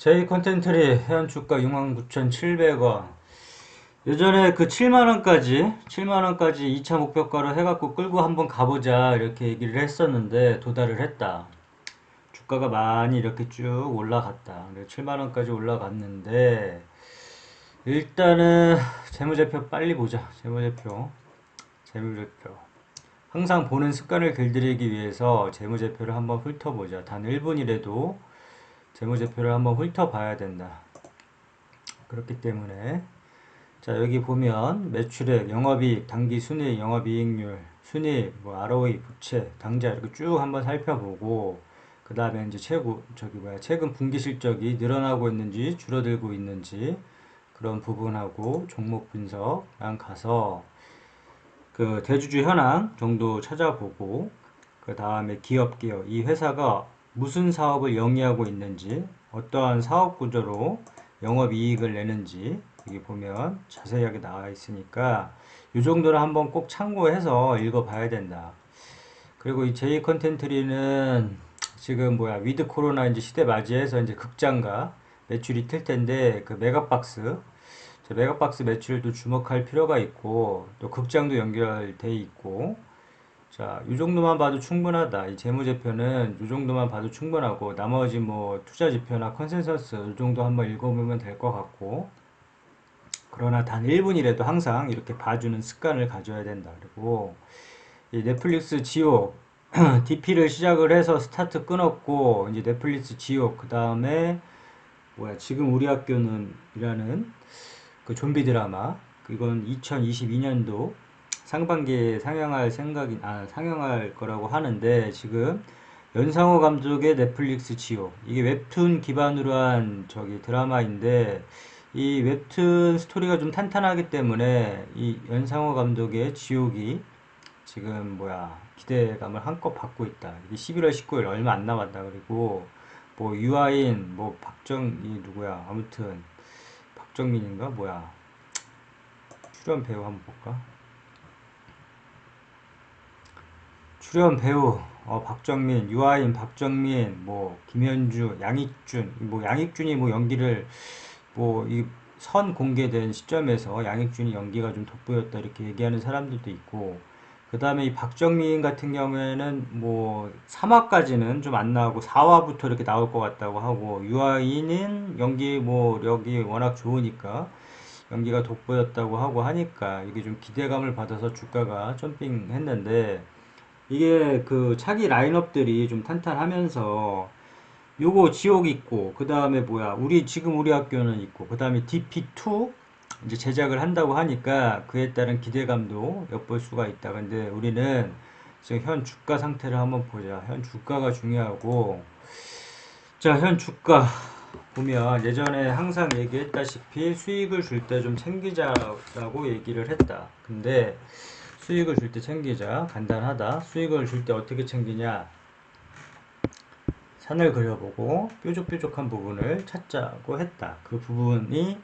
제 컨텐츠리 현 주가 69,700원. 예전에 그 7만원까지 2차 목표가로 해갖고 끌고 한번 가보자 이렇게 얘기를 했었는데 도달을 했다. 주가가 많이 이렇게 쭉 올라갔다. 7만원까지 올라갔는데 일단은 재무제표 빨리 보자. 재무제표. 항상 보는 습관을 길들이기 위해서 재무제표를 한번 훑어보자. 단 1분이라도 재무제표를 한번 훑어봐야 된다. 그렇기 때문에 자 여기 보면 매출액, 영업이익, 당기순이익, 영업이익률, 순이익, 뭐 ROE, 부채, 당좌 이렇게 쭉 한번 살펴보고 그 다음에 이제 최근 분기 실적이 늘어나고 있는지 줄어들고 있는지 그런 부분하고 종목 분석랑 가서 그 대주주 현황 정도 찾아보고 그 다음에 기업 이 회사가 무슨 사업을 영위하고 있는지 어떠한 사업 구조로 영업이익을 내는지 여기 보면 자세하게 나와 있으니까 이 정도를 한번 꼭 참고해서 읽어봐야 된다. 그리고 이 j 컨텐트리는 지금 위드 코로나 이제 시대 맞이해서 이제 극장가 매출이 틀 텐데 그 메가박스 매출도 주목할 필요가 있고 또 극장도 연결돼 있고 자, 이 정도만 봐도 충분하다. 이 재무제표는 이 정도만 봐도 충분하고 나머지 뭐 투자지표나 컨센서스 이 정도 한번 읽어보면 될 것 같고 그러나 단 1분이라도 항상 이렇게 봐주는 습관을 가져야 된다. 그리고 이 넷플릭스 지옥 DP를 시작을 해서 스타트 끊었고 이제 넷플릭스 지옥 그 다음에 지금 우리 학교는 이라는 그 좀비 드라마 이건 2022년도 상반기에 상영할 거라고 하는데 지금 연상호 감독의 넷플릭스 지옥 이게 웹툰 기반으로 한 드라마인데 이 웹툰 스토리가 좀 탄탄하기 때문에 이 연상호 감독의 지옥이 지금 기대감을 한껏 받고 있다. 이게 11월 19일 얼마 안 남았다. 그리고 뭐 유아인 뭐 박정이 누구야 아무튼 박정민인가 출연 배우 한번 볼까? 출연 배우 박정민, 유아인, 박정민, 뭐 김현주, 양익준, 양익준이 연기를 이 선 공개된 시점에서 양익준이 연기가 좀 돋보였다 이렇게 얘기하는 사람들도 있고 그 다음에 이 박정민 같은 경우에는 3화까지는 좀 안 나오고 4화부터 이렇게 나올 것 같다고 하고 유아인은 연기력이 워낙 좋으니까 연기가 돋보였다고 하고 하니까 이게 좀 기대감을 받아서 주가가 점핑했는데 이게 그 차기 라인업들이 좀 탄탄하면서 요거 지옥 있고 그 다음에 우리 학교는 있고 그 다음에 DP2 이제 제작을 한다고 하니까 그에 따른 기대감도 엿볼 수가 있다. 근데 우리는 지금 현 주가 상태를 한번 보자. 현 주가가 중요하고 자, 현 주가 보면 예전에 항상 얘기했다시피 수익을 줄 때 좀 챙기자라고 얘기를 했다. 근데 수익을 줄 때 챙기자. 간단하다. 수익을 줄 때 어떻게 챙기냐? 산을 그려보고 뾰족뾰족한 부분을 찾자고 했다. 그 부분이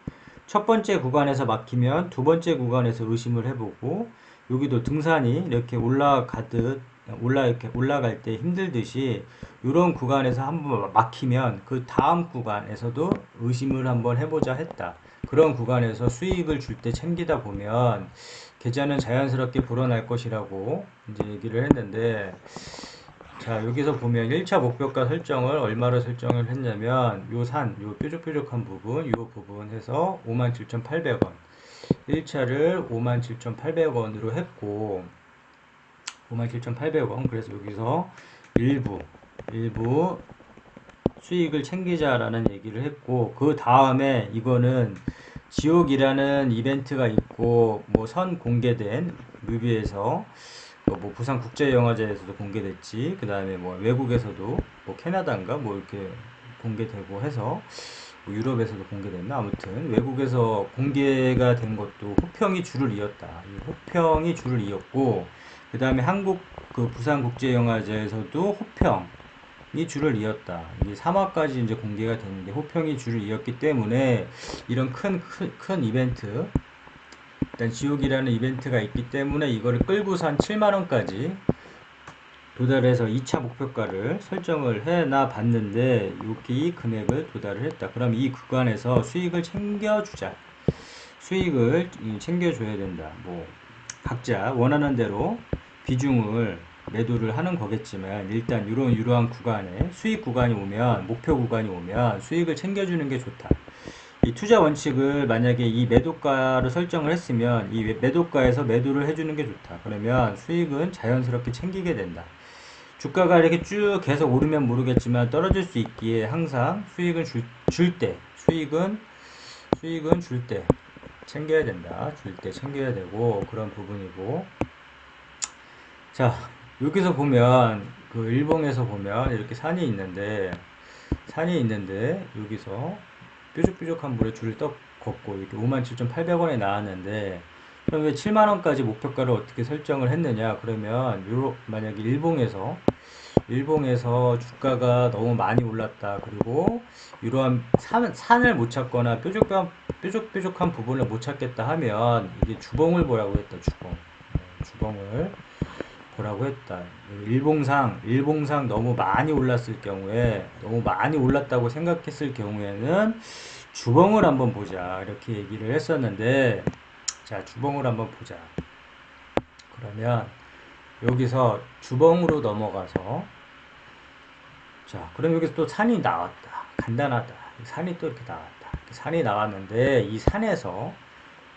첫 번째 구간에서 막히면 두 번째 구간에서 의심을 해보고 여기도 등산이 이렇게 이렇게 올라갈 때 힘들듯이 이런 구간에서 한번 막히면 그 다음 구간에서도 의심을 한번 해보자 했다. 그런 구간에서 수익을 줄 때 챙기다 보면 계좌는 자연스럽게 불어날 것이라고 이제 얘기를 했는데 자 여기서 보면 1차 목표가 설정을 얼마로 설정을 했냐면 요 뾰족뾰족한 부분 요 부분 해서 57,800원 1차를 57,800원으로 했고 57,800원 그래서 여기서 일부 수익을 챙기자라는 얘기를 했고 그 다음에 이거는 지옥이라는 이벤트가 있고 선 공개된 뮤비에서 부산국제영화제에서도 공개됐지. 그 다음에 외국에서도 캐나다인가 이렇게 공개되고 해서 유럽에서도 공개됐나 아무튼 외국에서 공개가 된 것도 호평이 줄을 이었다. 이 호평이 줄을 이었고 그 다음에 한국 그 부산국제영화제에서도 호평이 줄을 이었다. 이게 3화까지 이제 공개가 됐는데 호평이 줄을 이었기 때문에 이런 큰 이벤트 일단 지옥이라는 이벤트가 있기 때문에 이거를 끌고서 한 7만원까지 도달해서 2차 목표가를 설정을 해놔 봤는데 여기 금액을 도달을 했다. 그럼 이 구간에서 수익을 챙겨주자. 수익을 챙겨줘야 된다. 뭐 각자 원하는 대로 비중을 매도를 하는 거겠지만 일단 이러한 구간에 수익 구간이 오면 목표 구간이 오면 수익을 챙겨주는 게 좋다. 이 투자 원칙을 만약에 이 매도가를 설정을 했으면 이 매도가에서 매도를 해주는 게 좋다. 그러면 수익은 자연스럽게 챙기게 된다. 주가가 이렇게 쭉 계속 오르면 모르겠지만 떨어질 수 있기에 항상 수익은 줄 때, 수익은 줄 때 챙겨야 된다. 줄 때 챙겨야 되고 그런 부분이고. 자, 여기서 보면 그 일봉에서 보면 이렇게 산이 있는데 여기서 뾰족뾰족한 물에 줄을 떡 걷고 이렇게 57,800원에 나왔는데 그럼 왜 7만원까지 목표가를 어떻게 설정을 했느냐? 그러면 만약에 일봉에서 주가가 너무 많이 올랐다. 그리고 이러한 산을 못 찾거나 뾰족뾰족한 부분을 못 찾겠다 하면 이게 주봉을 보라고 했다. 주봉을 보라고 했다. 일봉상 너무 많이 올랐을 경우에 너무 많이 올랐다고 생각했을 경우에는 주봉을 한번 보자. 이렇게 얘기를 했었는데 자, 주봉을 한번 보자. 그러면 여기서 주봉으로 넘어가서 자, 그럼 여기서 또 산이 나왔다. 간단하다. 산이 또 이렇게 나왔다. 산이 나왔는데 이 산에서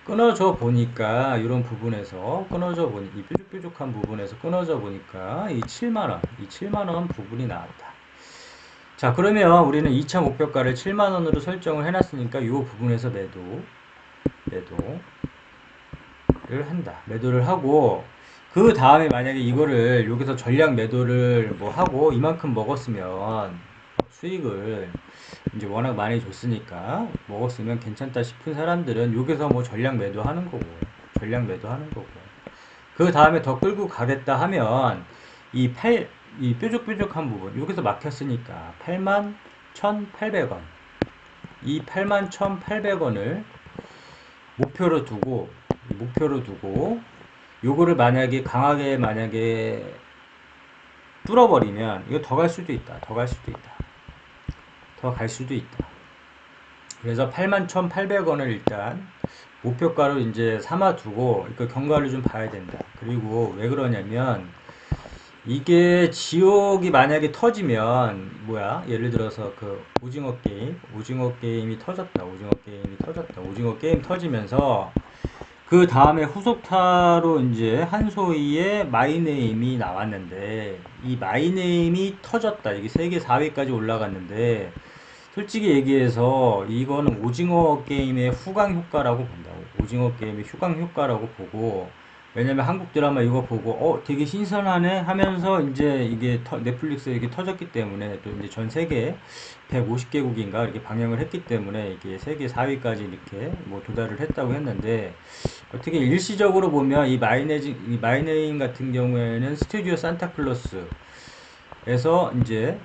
끊어져 보니까 이런 부분에서 끊어져 보니 이 뾰족뾰족한 부분에서 끊어져 보니까 이 7만원 부분이 나왔다. 자, 그러면 우리는 2차 목표가를 7만원으로 설정을 해놨으니까 이 부분에서 매도를 한다. 매도를 하고 그 다음에 만약에 이거를 여기서 전략 매도를 뭐 하고 이만큼 먹었으면 수익을 이제 워낙 많이 줬으니까 먹었으면 괜찮다 싶은 사람들은 여기서 뭐 전략 매도하는 거고 그 다음에 더 끌고 가겠다 하면 이 뾰족뾰족한 부분 여기서 막혔으니까 81,800원 이 81,800원을 목표로 두고 요거를 만약에 강하게 뚫어버리면 이거 더 갈 수도 있다. 그래서 81,800원을 일단 목표가로 이제 삼아두고 그 경과를 좀 봐야 된다. 그리고 왜 그러냐면 이게 지옥이 만약에 터지면 예를 들어서 그 오징어 게임이 터졌다. 오징어 게임 터지면서 그 다음에 후속타로 이제 한소희의 마이네임이 나왔는데 이 마이네임이 터졌다. 이게 세계 4위까지 올라갔는데 솔직히 얘기해서 이거는 오징어 게임의 후광 효과라고 본다고. 오징어 게임의 후광 효과라고 보고 왜냐면 한국 드라마 이거 보고 되게 신선하네 하면서 이제 이게 넷플릭스에 이게 터졌기 때문에 또 이제 전 세계 150개국인가 이렇게 방영을 했기 때문에 이게 세계 4위까지 이렇게 뭐 도달을 했다고 했는데 어떻게 일시적으로 보면 이 마이네임 같은 경우에는 스튜디오 산타클로스에서 이제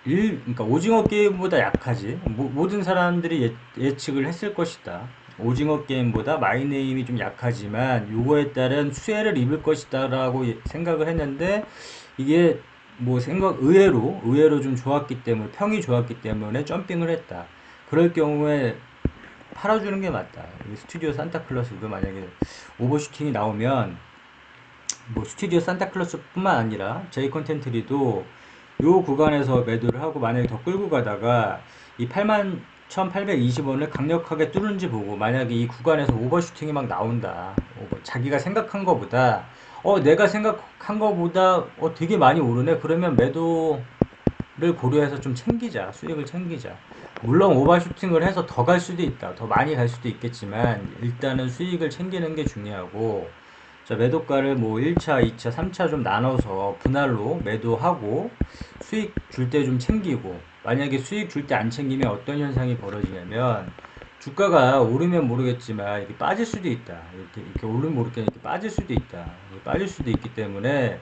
그러니까 오징어 게임보다 약하지. 모든 사람들이 예측을 했을 것이다. 오징어 게임보다 마이네임이 좀 약하지만 요거에 따른 수혜를 입을 것이다라고 생각을 했는데 이게 뭐 의외로 좀 좋았기 때문에 평이 좋았기 때문에 점핑을 했다. 그럴 경우에 팔아주는 게 맞다. 스튜디오 산타클로스도 만약에 오버슈팅이 나오면 뭐 스튜디오 산타클로스뿐만 아니라 제이 컨텐트리도 요 구간에서 매도를 하고 만약에 더 끌고 가다가 이 81,820원을 강력하게 뚫는지 보고 만약에 이 구간에서 오버슈팅이 막 나온다. 자기가 생각한 거보다 내가 생각한 거보다 되게 많이 오르네. 그러면 매도를 고려해서 좀 수익을 챙기자. 물론 오버슈팅을 해서 더 갈 수도 있다. 더 많이 갈 수도 있겠지만 일단은 수익을 챙기는 게 중요하고 자, 매도가를 뭐 1차, 2차, 3차 좀 나눠서 분할로 매도하고 수익 줄 때 좀 챙기고 만약에 수익 줄 때 안 챙기면 어떤 현상이 벌어지냐면 주가가 오르면 모르겠지만 이렇게 빠질 수도 있다. 이렇게 오르면 모르겠지만 이렇게 빠질 수도 있다. 빠질 수도 있기 때문에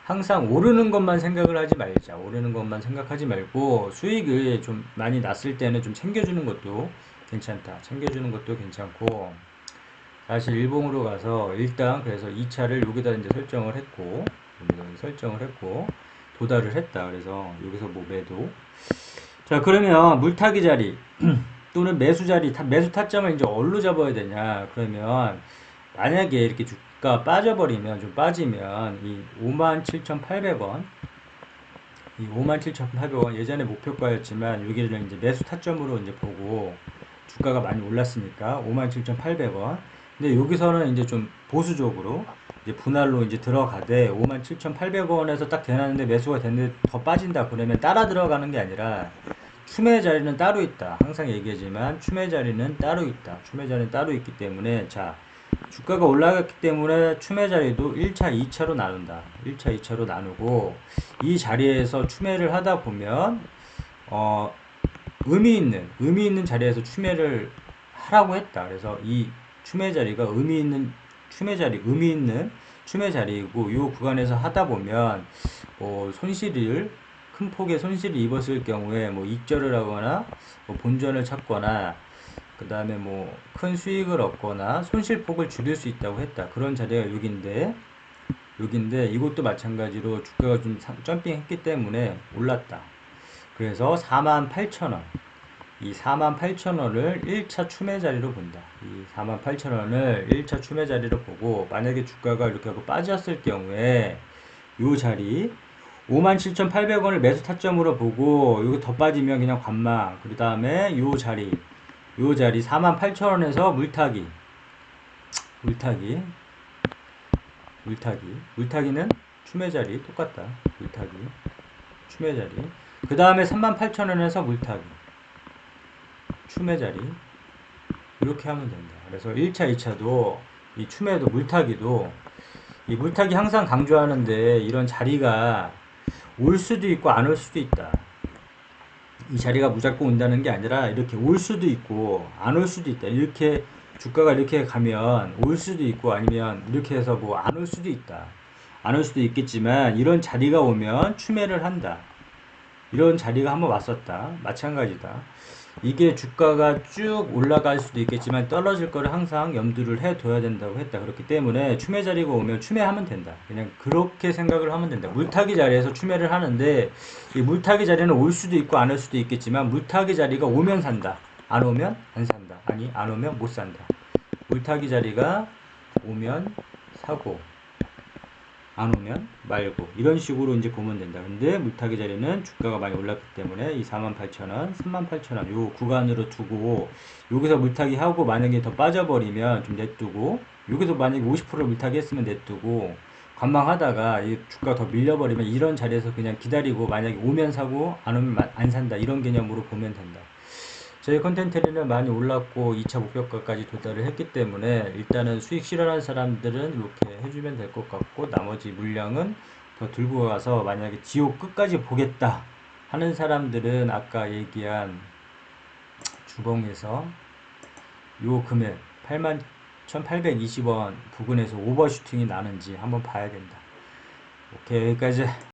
항상 오르는 것만 생각을 하지 말자. 오르는 것만 생각하지 말고 수익을 좀 많이 났을 때는 좀 챙겨주는 것도 괜찮다. 챙겨주는 것도 괜찮고 다시 일봉으로 가서 일단 그래서 2차를 여기다 이제 설정을 했고 설정을 했고 도달을 했다. 그래서 여기서 뭐 매도. 자, 그러면 물타기 자리 또는 매수 자리, 매수 타점을 이제 어디로 잡아야 되냐? 그러면 만약에 이렇게 주가 빠져버리면, 좀 빠지면 이 57,800원, 이 57,800원 예전에 목표가였지만 여기를 이제 매수 타점으로 이제 보고 주가가 많이 올랐으니까 57,800원. 근데 여기서는 이제 좀 보수적으로 이제 분할로 이제 들어가되 57,800원에서 딱 대놨는데 매수가 됐는데 더 빠진다 그러면 따라 들어가는 게 아니라 추매 자리는 따로 있다. 항상 얘기하지만 추매 자리는 따로 있다. 추매 자리는 따로 있기 때문에 자, 주가가 올라갔기 때문에 추매 자리도 1차, 2차로 나눈다. 1차, 2차로 나누고 이 자리에서 추매를 하다 보면 의미 있는 자리에서 추매를 하라고 했다. 그래서 이 추매 자리가 의미 있는 추매 자리이고 이 구간에서 하다 보면 큰 폭의 손실을 입었을 경우에 뭐 익절을 하거나 뭐 본전을 찾거나 그 다음에 뭐 큰 수익을 얻거나 손실폭을 줄일 수 있다고 했다. 그런 자리가 여기인데 이것도 마찬가지로 주가가 좀 점핑했기 때문에 올랐다. 그래서 48,000원, 이 48,000원을 1차 추매 자리로 본다. 이 48,000원을 1차 추매 자리로 보고 만약에 주가가 이렇게 하고 빠졌을 경우에 요 자리 57,800원을 매수 타점으로 보고 이거 더 빠지면 그냥 관망. 그 다음에 요 자리 48,000원에서 물타기는 추매 자리 똑같다. 추매 자리. 그 다음에 38,000원에서 물타기 추매 자리 이렇게 하면 된다. 그래서 1차, 2차도 이 추매도 물타기도 이 물타기 항상 강조하는데 이런 자리가 올 수도 있고 안 올 수도 있다. 이 자리가 무조건 온다는 게 아니라 이렇게 올 수도 있고 안 올 수도 있다. 이렇게 주가가 이렇게 가면 올 수도 있고 아니면 이렇게 해서 뭐 안 올 수도 있다. 안 올 수도 있겠지만 이런 자리가 오면 추매를 한다. 이런 자리가 한번 왔었다. 마찬가지다. 이게 주가가 쭉 올라갈 수도 있겠지만 떨어질 거를 항상 염두를 해둬야 된다고 했다. 그렇기 때문에 추매 자리가 오면 추매하면 된다. 그냥 그렇게 생각을 하면 된다. 물타기 자리에서 추매를 하는데 이 물타기 자리는 올 수도 있고 안 올 수도 있겠지만 물타기 자리가 오면 산다. 안 오면 안 산다. 아니 안 오면 못 산다. 물타기 자리가 오면 사고 안 오면 말고 이런 식으로 이제 보면 된다. 근데 물타기 자리는 주가가 많이 올랐기 때문에 이 48,000원, 38,000원 요 구간으로 두고 여기서 물타기 하고 만약에 더 빠져버리면 좀 냅두고 여기서 만약에 50% 물타기 했으면 냅두고 관망하다가 이 주가 더 밀려버리면 이런 자리에서 그냥 기다리고 만약에 오면 사고 안 오면 안 산다. 이런 개념으로 보면 된다. 저희 컨텐츠는 많이 올랐고 2차 목표가까지 도달을 했기 때문에 일단은 수익 실현한 사람들은 이렇게 해주면 될 것 같고 나머지 물량은 더 들고 가서 만약에 지옥 끝까지 보겠다 하는 사람들은 아까 얘기한 주봉에서 요 금액 81,820원 부근에서 오버슈팅이 나는지 한번 봐야 된다. 오케이, 여기까지.